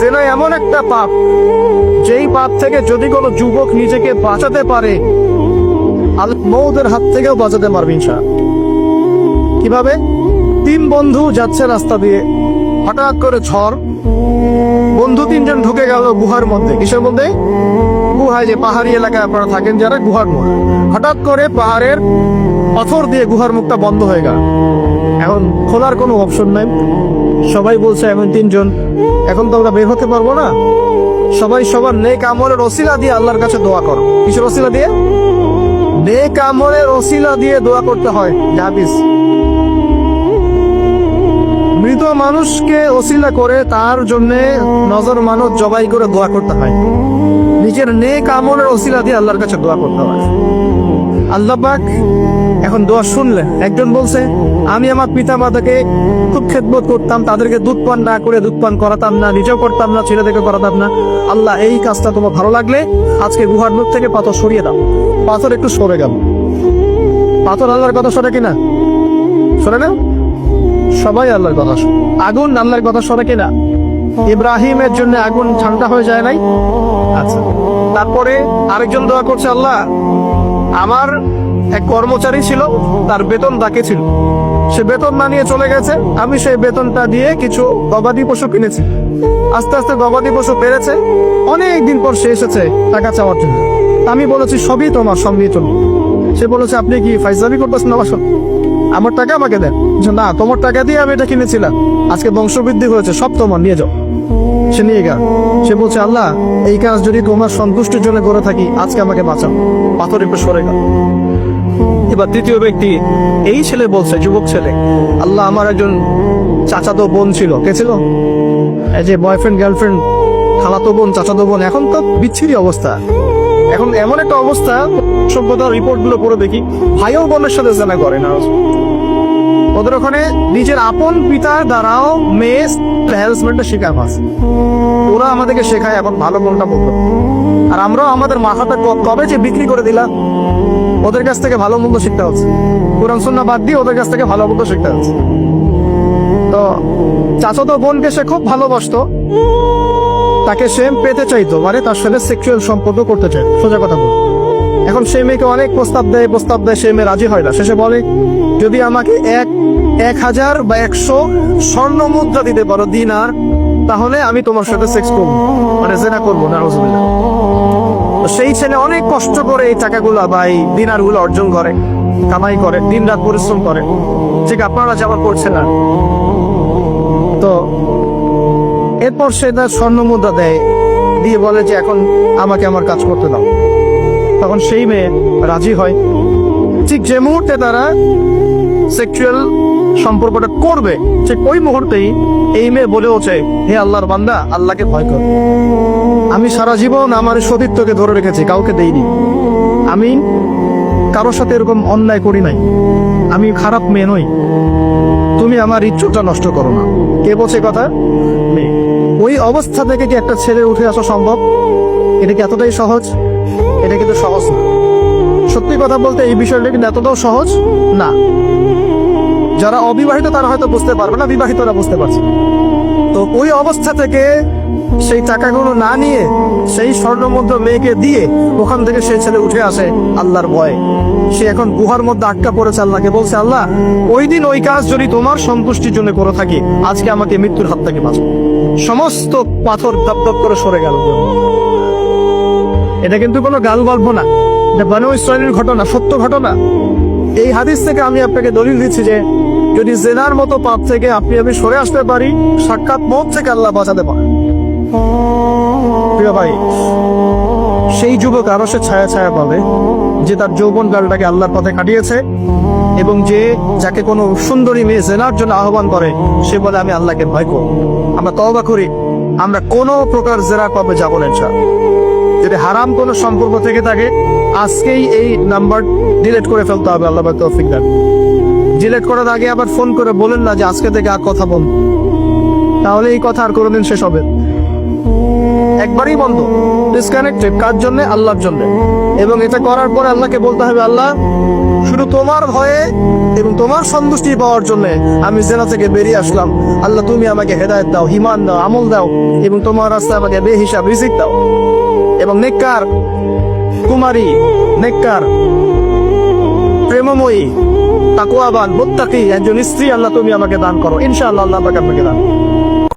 জেনা এমন একটা পাপ, যেই পাপ থেকে যদি কোনো যুবক নিজেকে বাঁচাতে পারে, মৌতের হাত থেকেও বাঁচাতে পারবে ইনশাআল্লাহ। কিভাবে? 3 বন্ধু যাচ্ছে রাস্তা দিয়ে, হঠাৎ করে ঝড়, বন্ধু 3 জন ঢুকে গেল গুহার মধ্যে। কিসের মধ্যে? গুহায়, যে পাহাড়ি এলাকায় আপনারা থাকেন যারা, গুহার মধ্যে। হঠাৎ করে পাহাড়ের পাথর দিয়ে গুহার মুখটা বন্ধ হয়ে গেল। এখন খোলার কোনো অপশন নাই। সবাই বলছে এখন 3 জন, এখন তো আমরা বের হতে পারবো না। সবাই সবার নেক আমলের ওসিলা দিয়ে আল্লাহর কাছে দোয়া করো। কিসের ওসিলা দিয়ে? নেক আমলের ওসিলা দিয়ে দোয়া করতে হয়। জাবিস, মৃত মানুষকে ওসিলা করে তার জন্য নজর মানত জবাই করে দোয়া করতে হয়। নিজের নেক আমলের ওসিলা দিয়ে আল্লাহর কাছে দোয়া করতে হয়। আল্লাহ পাক এখন দোয়া শুনলেন। একজন বলছে, আমি আমার পিতা মাতাকে খুব খেদমত করতাম, তাদেরকে দুধ পান না করে দুধ পান করাতাম না, নিজেও করতাম না, ছেলেদেরকে করাতাম না। আল্লাহ, এই কাজটা তোমার ভালো লাগলে আজকে গুহার মুখ থেকে পাথর সরিয়ে দাও। পাথর একটু সরে গেল। পাথর আল্লাহর কথা সরে কিনা? সরে না? সবাই আল্লাহর কথা শোনে। আগুন আল্লাহর কথা শোনে কিনা? ইব্রাহিমের জন্য আগুন ঠান্ডা হয়ে যায় নাই? আচ্ছা, তারপরে আরেকজন দোয়া করছে, আল্লাহ, আমার এক কর্মচারী ছিল, তার বেতন বাকি ছিল, সে বেতন না নিয়ে চলে গেছে, আমি সেই বেতনটা দিয়ে কিছু গবাদি পশু কিনেছি। আস্তে আস্তে গবাদি পশু বেড়েছে, অনেক দিন পর সে এসেছে টাকা চাওয়ার জন্য। আমি বলেছি সবই তোমার, সব নিয়ে চলুন। সে বলেছে, আপনি কি ফাইজলামি করতেছেন আমার সাথে? আমার টাকা আমাকে দেন। না, তোমার টাকা দিয়ে আমি এটা কিনেছিলাম, আজকে বংশবৃদ্ধি হয়েছে, সব তোমার, নিয়ে যাও। সে নিয়ে গেল। সে বলছে, আল্লাহ, এই কাজ যদি তোমার সন্তুষ্টির জন্য করে থাকি, আজকে আমাকে বাঁচাও। পাথর একটু সরে গেল। এবার তৃতীয় ব্যক্তি, এই ছেলে বলছে, যুবক ছেলে, আল্লাহ, আমার একজন চাচাতো বোন ছিল। কে ছিল? এই যে বয়ফ্রেন্ড গার্লফ্রেন্ড, খালাতো বোন, চাচাতো বোন, এখন তো বিচ্ছিরি অবস্থা। এখন এমন একটা অবস্থা, সভ্যতার রিপোর্ট গুলো পড়ে দেখি, ভাইও বোনের সাথে জানা করে না। ওদের ওখানে নিজের আপন পিতার দ্বারাও মেয়ে হ্যারাসমেন্টের শিকার হচ্ছে। ওরা আমাদেরকে শেখায় এখন ভালো কোনটা বলতো, আর আমরাও আমাদের মাথাটা কবে যে বিক্রি করে দিলাম। ওদের কাছ থেকে ভালো মন্দ শিখতে হচ্ছে, কোরআন সুন্নাহ বাদ দিয়ে ওদের কাছ থেকে ভালো মন্দ শিখতে হচ্ছে। তো চাচাতো বোনকে সে খুব ভালোবাসতো, তাকে সে পেতে চাইতো, মানে তার সাথে সেক্সুয়াল সম্পর্ক করতে চায়, সোজা কথা বল। এখন সেই মেয়েকে অনেক প্রস্তাব দেয়, সে মেয়ে রাজি হয় না। শেষে বলে, যদি আমাকে 1000 বা 100 স্বর্ণ মুদ্রা দিতে পারো, দিনার, তাহলে আমি তোমার সাথে সেক্স করবো, মানে জেনা করবো না। সেই ছেলে অনেক কষ্ট করে এই টাকাগুলো বা এই দিনারগুলো অর্জন করে, কামাই করে, দিন রাত পরিশ্রম করে, ঠিক আপনারা যেমন করছেন না। তো এরপর সে তার স্বর্ণ মুদ্রা দেয়, দিয়ে বলে যে এখন আমাকে আমার কাজ করতে দাও। তখন সেই মেয়ে রাজি হয়। ঠিক যে মুহূর্তে তারা সেক্সুয়াল সম্পর্কটা করবে, ঠিক ওই মুহূর্তেই এই মেয়ে বলে ওঠে, হে আল্লাহর বান্দা, আল্লাহকে ভয় কর। আমি সারা জীবন আমার সতীত্বকে ধরে রেখেছি, কাউকে দেইনি। আমি কারোর সাথে এরকম অন্যায় করি নাই, আমি খারাপ মেয়ে নই। তুমি আমার ইজ্জতটা নষ্ট করো না। কে বলছে কথা? মেয়ে। ওই অবস্থা থেকে কি একটা ছেলে উঠে আসা সম্ভব? এটা কি এতটাই সহজ? এটা কিন্তু সহজ না। সত্যি কথা বলতে এই বিষয়টা কিন্তু এতটাও সহজ না। যারা অবিবাহিত তারা হয়তো বুঝতে পারবে না, বিবাহিতরা বুঝতে পারছে। তো ওই অবস্থা থেকে সেই টাকাগুলো না নিয়ে সেই স্বর্ণমুদ্রা মেয়েকে দিয়ে ওখান থেকে সেই ছেলে উঠে আসে আল্লাহর ভয়ে। সে এখন গুহার মধ্যে আটকা পড়েছে, আল্লাহকে বলছে, আল্লাহ, ওই দিন ওই কাজ যদি তোমার সন্তুষ্টির জন্য করে থাকি, আজকে আমাকে মৃত্যুর হাত থেকে বাঁচাও। সমস্ত পাথর দপ দপ করে সরে গেল। এটা কিন্তু কোনো গাল গল্প না, এটা বনু ইসরাইলের ঘটনা, সত্য ঘটনা। এই হাদিস থেকে আমি আপনাকে দলিল দিচ্ছি যে যদি জেনার মতো পাপ থেকে আমি সরে আসতে পারি, সাক্ষাৎ মওত থেকে আল্লাহ বাঁচাতে পারে। প্রিয় ভাই, সেই যুবক আরশের ছায়া ছায়া পাবে যে তার যৌবন কালটাকে আল্লাহর পথে কাটিয়েছে, এবং যাকে কোনো সুন্দরী মেয়ে জেনার জন্য আহ্বান করে, সে বলে আমি আল্লাহকে ভয় করি। আমরা তওবা করি, আমরা কোনো প্রকার জেনার পাবে যাব না ইনশাআল্লাহ। যদি হারাম কোনো সম্পর্ক থেকে থাকে, আজকেই এই নাম্বার ডিলিট করে ফেলতে হবে। আল্লাহ পাক তৌফিক দান। ডিলিট করার আগে আবার ফোন করে বলেন না যে আজকে থেকে আর কথা বল, তাহলে এই কথা আর কোনোদিন শেষ হবে? একবারই বন্ধ, ডিসকানেক্টেড। কার জন্য? আল্লাহর জন্য। এবং এটা করার পরে আল্লাহকে বলতে হবে, আল্লাহ, শুধু তোমার ভয়ে এবং তোমার সন্তুষ্টি পাওয়ার জন্য আমি জেনা থেকে বেরিয়ে আসলাম। আল্লাহ তুমি আমাকে হেদায়েত দাও, ঈমান দাও, আমল দাও এবং তোমার রাস্তায় আমাকে বেহিসাব রিজিক দাও এবং নেককার কুমারী, নেককার প্রেমময়ী, তাকওয়াবান, মুত্তাকি একজন স্ত্রী আল্লাহ তুমি আমাকে দান করো। ইনশাআল্লাহ আল্লাহ পাক আপনাকে দান।